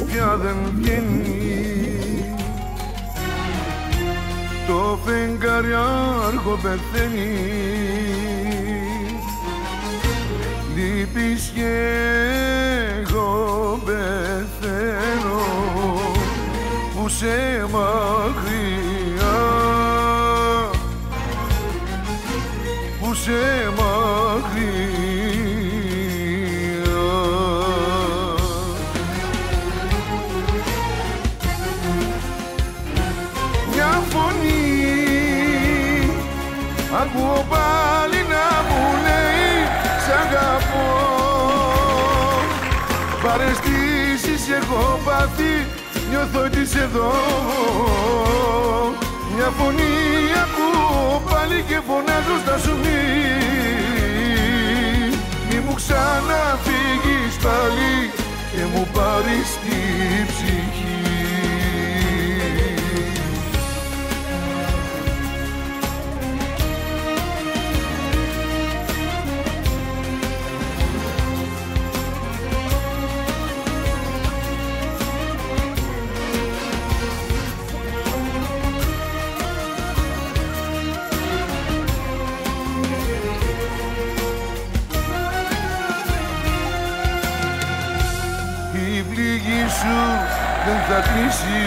πια δεν βγαίνει. Το φεγγαριάρχο πεθαίνει, λείπεις και εγώ πεθαίνω που σε μακριά, που σε μακριά. Μια φωνή ακούω πάλι να μου λέει σ' αγαπώ. Παρεστήσεις έχω πάθει, νιώθω ότι είσαι εδώ. Μια φωνή ακούω πάλι και φωνάζω στα σου μη μου ξαναφύγεις πάλι και μου πάρεις τη ψυχή. Η πληγή σου δεν θα κλείσει,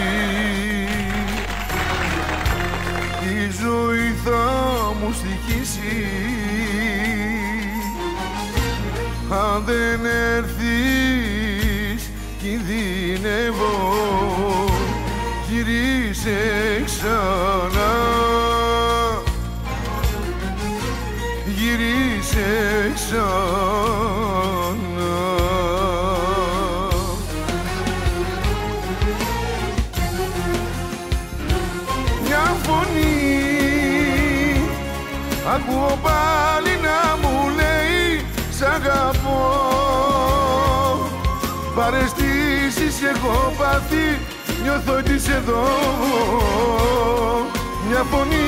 η ζωή θα μου στοιχήσει. Αν δεν έρθεις κινδυνεύω, γυρίσε ξανά, γυρίσε ξανά. Ακούω πάλι να μου λέει σ' αγαπώ. Παρεστήσεις έχω πάθει, νιώθω ότι είσαι εδώ. Μια φωνή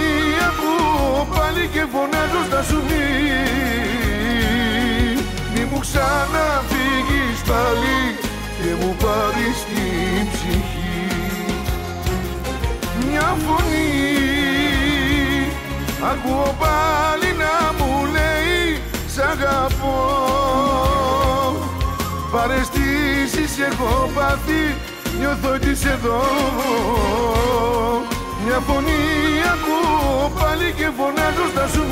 ακούω πάλι και φωνάζω στα σου μη μου ξαναφύγεις πάλι και μου πάρεις την ψυχή. Μια φωνή ακούω πάλι να μου λέει σ' αγαπώ. Παρεστήσεις έχω πάθει, νιώθω ότι είσαι εδώ. Μια φωνή ακούω πάλι και φωνάζω στα σου